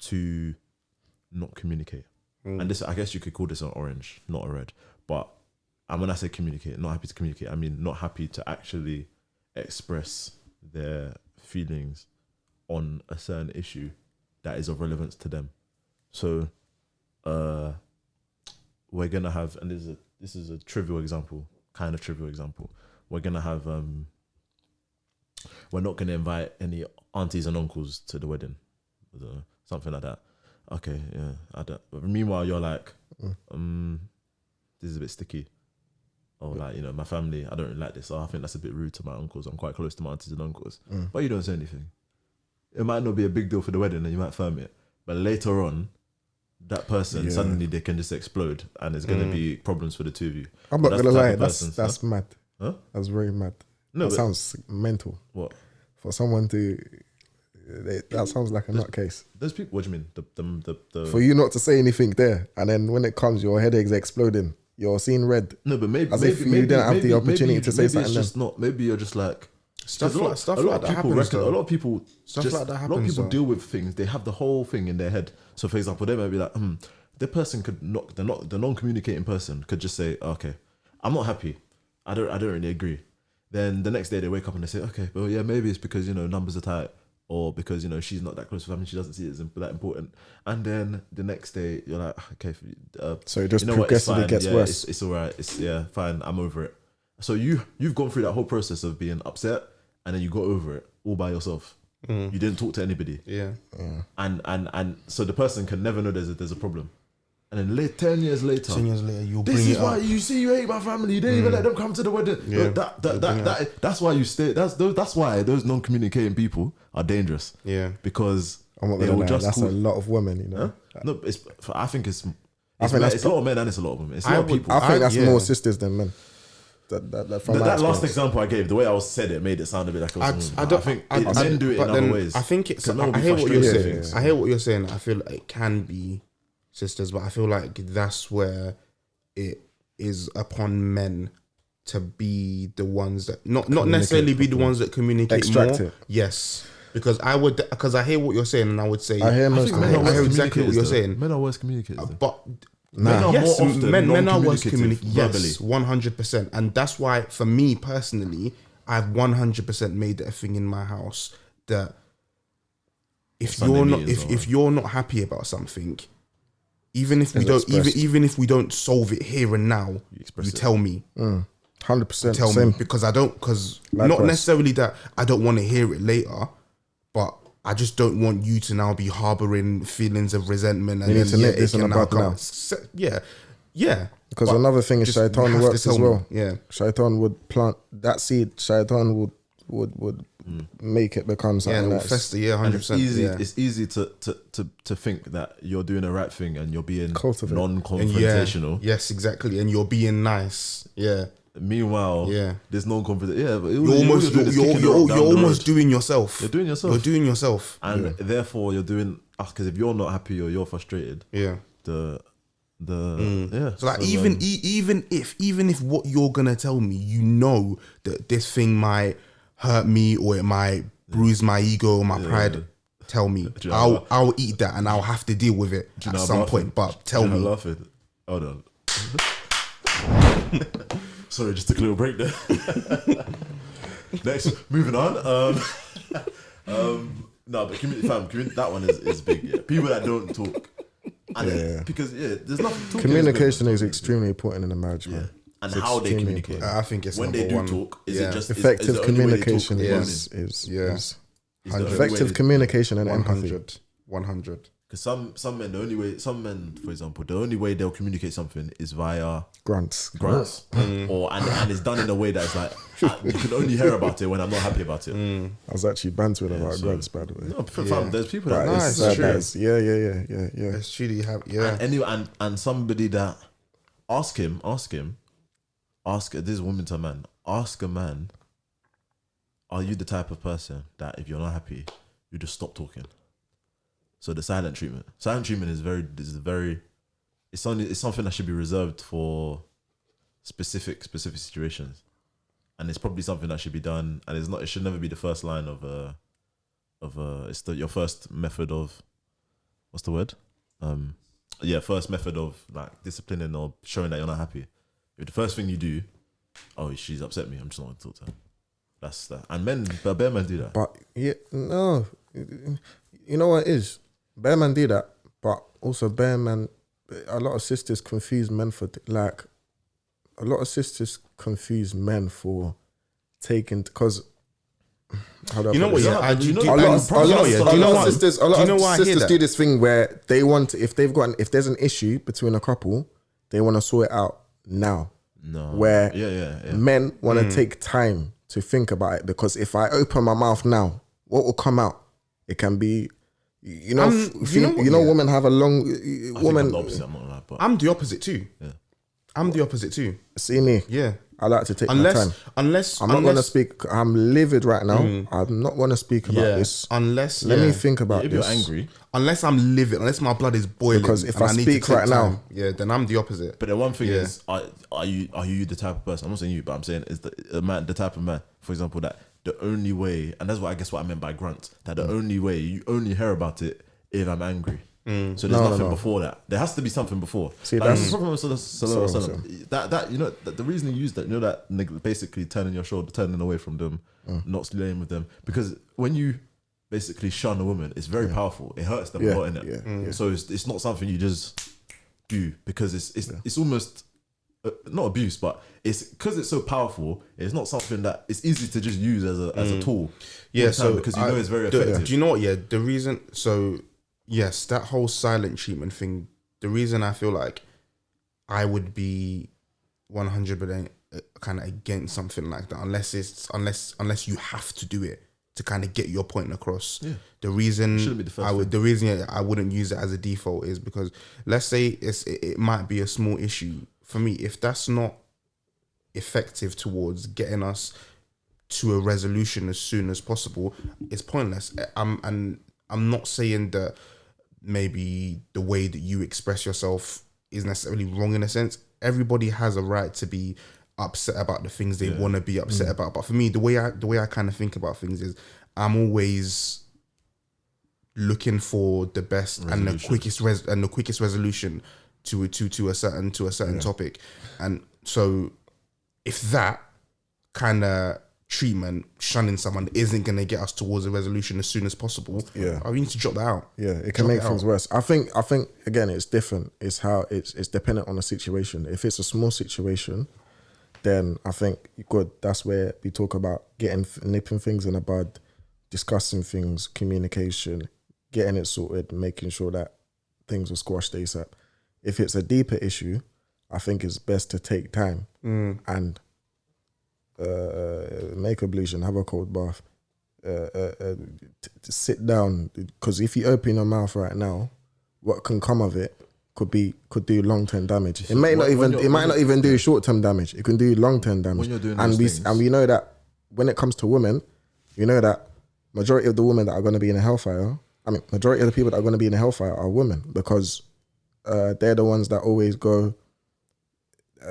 to not communicate, and this, I guess you could call this an orange, not a red. But when I say communicate, not happy to communicate, I mean not happy to actually express their feelings on a certain issue that is of relevance to them. So, we're gonna have, and this is a trivial example, kind of trivial example. We're gonna have we're not gonna invite any aunties and uncles to the wedding, something like that. Okay, yeah, I don't. But meanwhile, you're like, this is a bit sticky. Or like, you know, my family, I don't really like this. So I think that's a bit rude to my uncles. I'm quite close to my aunties and uncles. But you don't say anything. It might not be a big deal for the wedding and you might firm it. But later on, that person, suddenly they can just explode and there's going to be problems for the two of you. I'm not That's gonna the type lie, of person, that's mad. Huh? That's very mad. No, That but- sounds mental. What? For someone to, that sounds like a nutcase. Those people, what do you mean? The For you not to say anything there, and then when it comes, your headache's exploding. You're seeing red. No, but maybe As if you didn't have the opportunity to say maybe something it's just not. Maybe you're just like Stuff 'cause like a lot that of people happens, reckon. though. A lot of people Stuff just, like that A lot of happens, people though. deal with things. They have the whole thing in their head. So, for example, they might be like, the person could not. The non-communicating person could just say, okay, I'm not happy. I don't really agree. Then the next day they wake up and they say, okay, well, yeah, maybe it's because, you know, numbers are tight, or because, you know, she's not that close to family, she doesn't see it as that important. And then the next day you're like, okay, So it just you know what, it's progressively fine. gets Yeah, worse. It's all right. It's fine. I'm over it. So you've gone through that whole process of being upset, and then you got over it all by yourself. You didn't talk to anybody. Yeah. And so the person can never know there's a problem. And then 10 years later, 10 years later, you'll this bring is it why up. you see you hate my family. You didn't even let them come to the wedding. Yeah. That's why you stay. That's why those non-communicating people are dangerous. Yeah. Because I'm not they gonna will lie, just that's call, a lot of women, you know. no. I think it's think it's that's a lot of men and it's a lot of women. It's a lot of people. I think that's yeah. more sisters than men. That from my That last experience. example I gave, the way I was said it made it sound a bit like it was I don't. think I men do it in but other then ways. I think it's. 'Cause men will I be hear what you're frustrated saying. with things. I hear what you're saying. I feel like it can be sisters, but I feel like that's where it is upon men to be the ones that not necessarily be the ones that communicate Extract more. it. Yes, because I hear what you're saying, and I would say I hear I most think of men them. are I worse hear exactly what communicators, you're though. saying. Men are worse communicators. though. But Men are yes, more often men are worse non-communicative Yes, verbally. 100%. And that's why, for me personally, I've 100% made it a thing in my house that if Sunday you're not meetings if you're not happy about something, even if we It's don't expressed. even if we don't solve it here and now, express you it. tell me. 100%. Tell Same. me, because not Likewise. necessarily that I don't want to hear it later, but I just don't want you to now be harboring feelings of resentment. And You need then, to nip it this in can the now bud come- now. Yeah. Because But another thing is just- you shaitan have to works tell as me. well. Yeah. Shaitan would plant that seed. Shaitan would make it become Yeah, something it will that's fester. Yeah, And it's 100%. easy. Yeah. It's easy to think that you're doing the right thing and you're being Cultivate. And non-confrontational. Yes, exactly. And you're being nice. Yeah. Meanwhile, Yeah. there's no confrontation. Yeah, but You're almost you're almost doing yourself. You're doing yourself. You're doing yourself. and therefore you're doing because if you're not happy or you're frustrated, Yeah. the yeah. So like even if what you're gonna tell me, you know that this thing might hurt me or it might bruise my ego or my pride. Tell me. you know I'll eat that and I'll have to deal with it you at know I'm some laughing? point. But tell Do you know me. I'm laughing. Hold on. Sorry, just took a little break there. Next, moving on. No, but community, that one is big. Yeah. People that don't talk, and because there's nothing. Talking communication is is extremely important in a marriage, man. and It's how they extremely communicate. important. I think it's When number they do one. talk, is Yeah. it just Effective is the only way they talk communication in one is Yeah. Is the only way effective they- communication and empathy. 100. Because some men, for example, the only way they'll communicate something is via Grunts. grunts, or and it's done in a way that's like you can only hear about it when I'm not happy about it. I was actually bantering about so- grunts, by the way. No, fam, there's people that But Nice, it's sad true. that it's- yeah. It's truly have yeah. and somebody that ask this woman to a man, ask a man, are you the type of person that if you're not happy, you just stop talking? So the silent treatment is very it's something that should be reserved for specific situations, and it's probably something that should be done, and it should never be the first line of your first method of what's the word first method of like disciplining or showing that you're not happy. If the first thing you do, oh, she's upset me, I'm just not going to talk to her. That's that. And bare men do that. But no, you know what it is? Bare men do that, but also bare men, a lot of sisters confuse men for taking, because how do I You know put what? this? Yeah, I do. you know- do- A and lot of, you know what, yeah, do you know what? sisters, a Do lot you know of why I hear sisters that? do this thing where they want, if there's an issue between a couple, they want to sort it out now. No. Where Yeah. men want to take time to think about it, because if I open my mouth now, what will come out? It can be, you know, women have a long I think I'm woman. the opposite, I'm not gonna lie, but I'm the opposite too. Yeah. I'm the opposite too. See me, Yeah. I like to take my time. Unless I'm not going to speak. I'm livid right now. I'm not going to speak about this. Unless Let me think about if this. you're angry. Unless I'm livid, unless my blood is boiling, Because if and I need to speak take right time, now- yeah, then I'm the opposite. But the one thing Yeah. is, are you the type of person? I'm not saying you, but I'm saying is the type of man, for example, that the only way, and that's what I guess what I meant by grunt, that the only way you only hear about it if I'm angry. So there's nothing before that. There has to be something before. See, like, that's- that you know the reason you use that, you know, that basically turning your shoulder, turning away from them, not slaying with them, because when you basically shun a woman, it's very powerful. It hurts them a lot, innit? Yeah. So it's not something you just do because it's almost not abuse, but it's because it's so powerful. It's not something that it's easy to just use as a tool. Yeah, all the time, so because you know it's very effective. Do you know what? Yeah, the reason. So yes, that whole silent treatment thing. The reason I feel like I would be 100% kind of against something like that, unless you have to do it to kind of get your point across. Yeah. The reason Shouldn't be the first I would, thing. the reason I wouldn't use it as a default is because let's say it might be a small issue for me. If that's not effective towards getting us to a resolution as soon as possible, it's pointless. I'm not saying that maybe the way that you express yourself is necessarily wrong in a sense. Everybody has a right to be upset about the things they want to be upset about. But for me, the way I kind of think about things is I'm always looking for the best and the quickest resolution to a certain topic. And so if that kind of treatment, shunning someone, isn't going to get us towards a resolution as soon as possible, we need to drop that out. Yeah, it can make things worse. I think again, it's different. It's how it's dependent on the situation. If it's a small situation, then I think good. That's where we talk about nipping things in the bud, discussing things, communication, getting it sorted, making sure that things are squashed ASAP. If it's a deeper issue, I think it's best to take time and make ablution, have a cold bath, to sit down, because if you open your mouth right now, what can come of it could do long-term damage. It might not even do short-term damage. It can do long-term damage. When you're doing and those things. we know that when it comes to women, we know that majority of the women that are going to be in a hellfire, majority of the people that are going to be in a hellfire are women, because they're the ones that always go.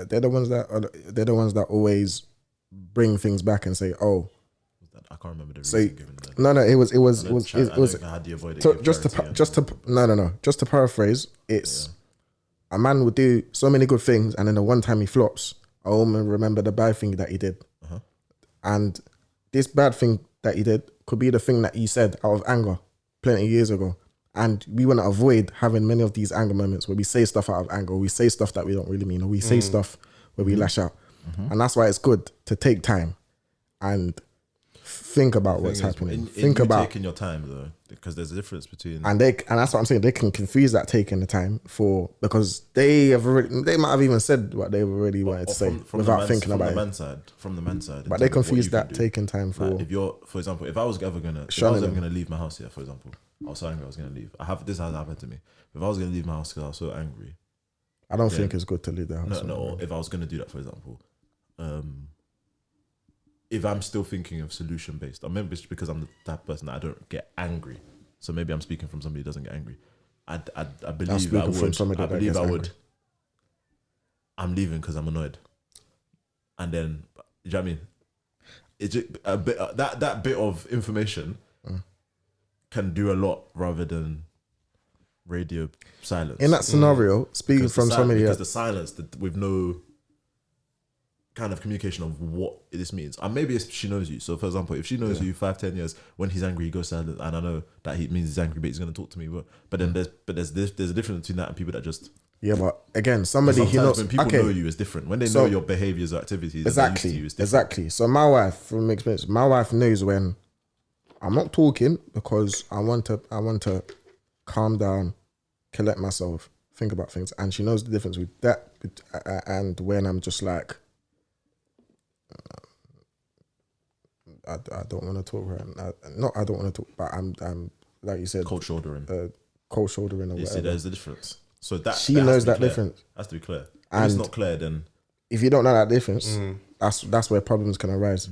They're the ones that always bring things back and say, "Oh." I can't remember the So reason given that. no, it was How do you avoid it? so Give just to paraphrase, it's a man would do so many good things, and then the one time he flops, I only remember the bad thing that he did. And this bad thing that he did could be the thing that he said out of anger plenty of years ago. And we want to avoid having many of these anger moments where we say stuff out of anger, or we say stuff that we don't really mean, or we say stuff where we lash out. And that's why it's good to take time and think about what's happening. Think about taking your time though, because there's a difference between and that's what I'm saying. They can confuse that taking the time because they might have even said what they already wanted to say without thinking about it. From the man's side, But they confuse that taking time for. Like if you're, for example, if I was ever gonna leave my house here, for example, I was so angry I was gonna leave. This has happened to me. If I was gonna leave my house because I was so angry, I don't think it's good to leave the house. No. If I was gonna do that, for example, if I'm still thinking of solution based, or maybe it's because I'm the type of person that I don't get angry. So maybe I'm speaking from somebody who doesn't get angry. I believe I would. I'm leaving because I'm annoyed, and then you know what I mean. It's just a bit that bit of information can do a lot rather than radio silence. In that scenario, speaking from somebody because the silence with no kind of communication of what this means, and maybe if she knows you. So, for example, if she knows you 5-10 years, when he's angry, he goes silent, and I know that he means he's angry, but he's going to talk to me. But then there's a difference between that and people that just but again, somebody he knows. When people know you is different. When they know your behaviors or activities, exactly. So my wife, from experience, my wife knows when I'm not talking because I want to calm down, collect myself, think about things, and she knows the difference with that and when I'm just like, I don't want to talk right now. Not I don't want to talk, but I'm like you said, Cold shouldering. Cold shouldering or You whatever. see, there's the difference. So that She that has knows to be that clear. difference. Has to be clear. If And it's not clear, then if you don't know that difference, that's where problems can arise.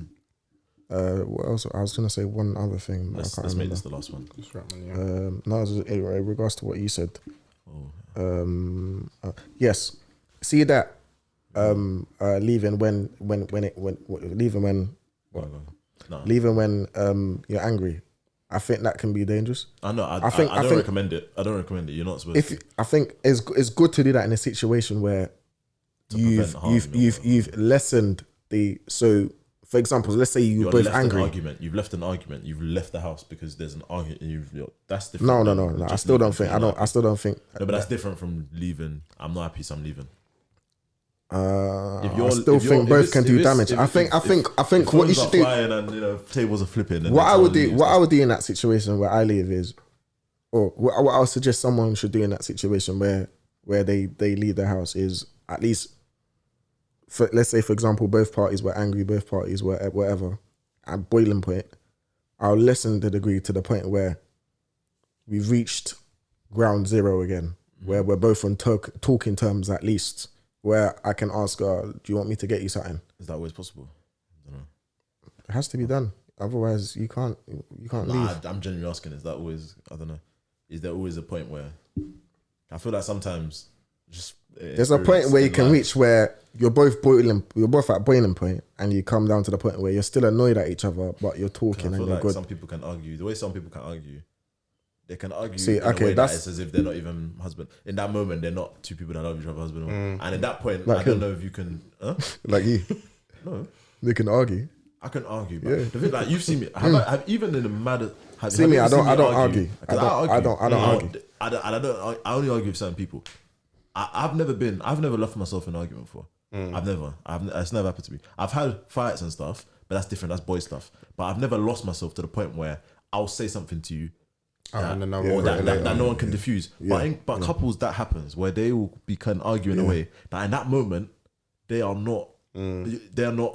What else? I was gonna say one other thing. But I let's can't make remember. this the last one. That's right, man, yeah. No, it was in regards to what you said. Oh, Yes, see that leaving when leaving when no. leaving when you're angry. I think that can be dangerous. I know. I think- don't recommend it. I don't recommend it. You're not supposed to. I think it's good to do that in a situation where prevent harm, you've lessened the. So for example, let's say you're both left angry. An argument. You've left an argument. You've left the house because there's an argument. That's different. No. I still don't think. I still don't think. No, but that's different from leaving. I'm not happy, so I'm leaving. I still think both can do damage. I think what you should do. And tables are flipping. And What I would do in that situation where I live is, or what I would suggest someone should do in that situation where they leave the house is at least, let's say for example, both parties were angry, both parties were whatever, at boiling point. I'll lessen the degree to the point where we've reached ground zero again, where we're both on talking terms at least. Where I can ask her, do you want me to get you something? Is that always possible? I don't know. It has to be done. Otherwise, you can't leave. I'm genuinely asking, is that always, I don't know, is there always a point where, I feel like sometimes just... There's a point where you can reach where you're both at boiling point and you come down to the point where you're still annoyed at each other, but you're talking I and feel you're like good. some people can argue, the way some people can argue, they can argue See, in a okay, way that that's- it's as if they're not even husband. In that moment, they're not two people that love each other, husband and wife. And at that point, Like I don't him. know if you can... Huh? Like you. No. They can argue. I can argue, but Yeah. the thing, like, you've seen me. Have even in the maddest... See me, I don't argue. I don't argue. I only argue with certain people. I've never left myself in an argument before. It's never happened to me. I've had fights and stuff, but that's different. That's boy stuff. But I've never lost myself to the point where I'll say something to you that no one can diffuse. But couples, that happens where they will be kind of arguing away. That in that moment, they are not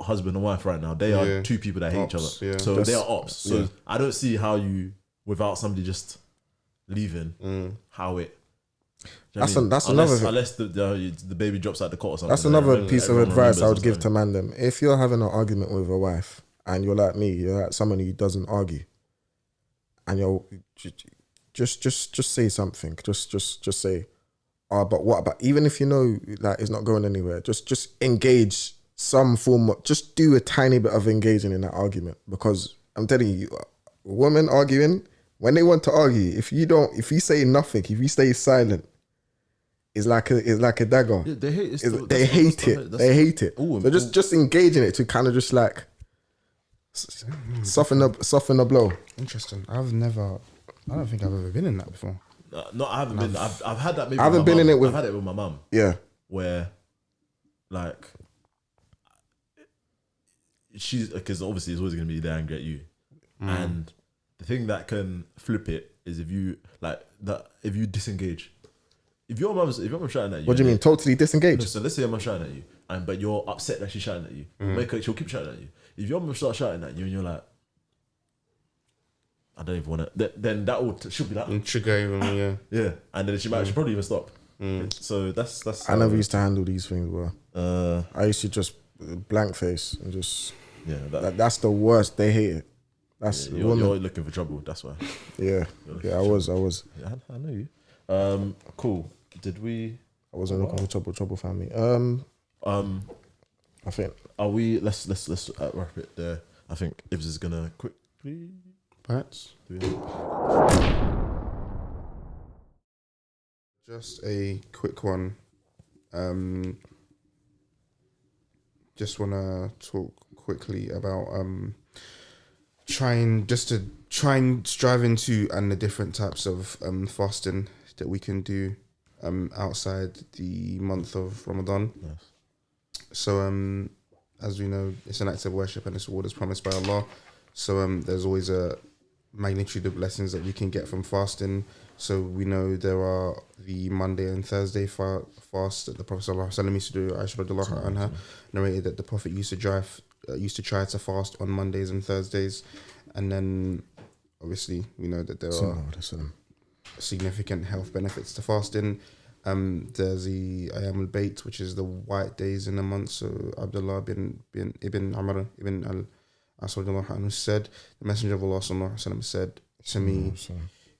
husband and wife right now. They are two people that hate each other. Yeah. So they are ops. So I don't see how you, without somebody just leaving, how it. That's unless, another thing. Unless the baby drops out the cot or something. That's another then piece of everyone advice I remembers would give or to man them. If you're having an argument with a wife and you're like me, you're like someone who doesn't argue, and you're just say something. Just say, but what about, even if you know like it's not going anywhere, just engage some form of, just do a tiny bit of engaging in that argument, because I'm telling you, women arguing, when they want to argue, if you say nothing, if you stay silent, it's like a dagger. Yeah, they hate it. They hate it. They hate it. So just engage in it to kind of just like soften the blow. Interesting. I don't think I've ever been in that before. No, I haven't been. I've had that. Maybe I haven't with my been mum. in it with. I've had it with my mum. Yeah. Where, like, she's, because obviously it's always gonna be there angry at you, and the thing that can flip it is if you disengage. If your mum's shouting at you, What do you mean? Totally disengaged? So let's say your mum's shouting at you, but you're upset that she's shouting at you. She'll keep shouting at you. If your mum starts shouting at you and you're like, I don't even want to, then she'll be like, Trigger even, yeah, and then she'll probably even stop. So that's. I never used to handle these things well. I used to just blank face and just. Yeah, that's the worst. They hate it. That's you're looking for trouble. That's why. Yeah, I was. Yeah, I know you. Cool. Did we? I wasn't looking for trouble, family. I think. Are we? Let's wrap it there. I think Ibs is gonna quickly. Perhaps. Just a quick one. Just want to talk quickly about trying to strive into and the different types of fasting that we can do outside the month of Ramadan. Yes. So as we know, it's an act of worship and it's all that's promised by Allah. So there's always a magnitude of blessings that we can get from fasting. So we know there are the Monday and Thursday fast that the Prophet sallallahu alaihi wasallam used to do. Aisha radiallahu anha narrated that the Prophet used to try to fast on Mondays and Thursdays, and then obviously we know that there are significant health benefits to fasting. There's the Ayam al-Bayt, which is the white days in a month. So Abdullah bin Ibn Amr ibn al-As said, the Messenger of Allah sallallahu alaihi wasallam said to me,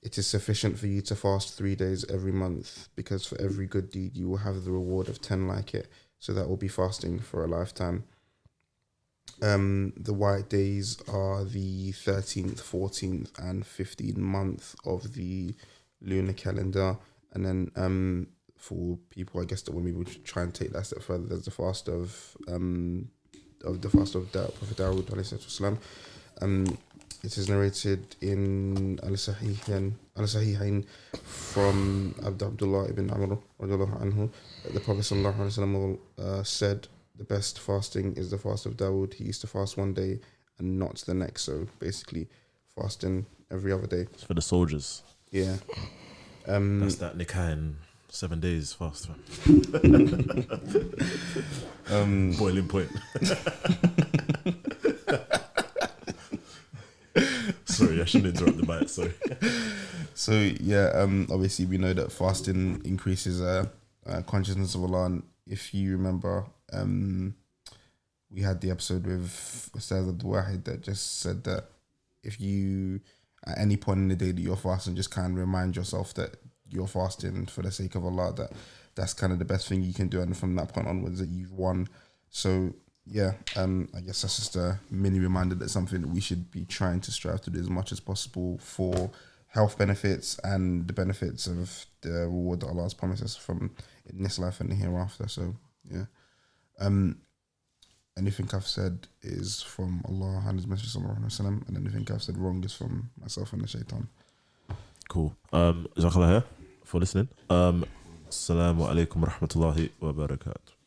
it is sufficient for you to fast 3 days every month, because for every good deed you will have the reward of 10 like it. So that will be fasting for a lifetime. The white days are the 13th, 14th, and 15th month of the lunar calendar. And then for people, I guess, that when we would try and take that step further, there's the fast of Prophet Dawood alayhi salatu wasalam. It is narrated in Al-Sahihain from Abdullah ibn Amr radiallahu anhu that the Prophet sallallahu alaihi wasallam said, the best fasting is the fast of Dawood. He used to fast one day and not the next. So basically fasting every other day. It's for the soldiers. Yeah. That's that Nikah in 7 days fast. Boiling point. Sorry, I shouldn't interrupt the bite. Sorry. So yeah, obviously we know that fasting increases consciousness of Allah. And if you remember, we had the episode with Ustaz Abdul Wahid that just said that if you at any point in the day that you're fasting, just kind of remind yourself that you're fasting for the sake of Allah. That's kind of the best thing you can do, and from that point onwards, that you've won. So yeah, I guess that's just a mini reminder that something that we should be trying to strive to do as much as possible for health benefits and the benefits of the reward that Allah has promised us from in this life and the hereafter. So yeah, anything I've said is from Allah and His Messenger sallallahu alaihi wasallam, and anything I've said wrong is from myself and the shaitan. Cool. Jazakallah khair for listening. Assalamu alaikum wa rahmatullahi wa barakatuh.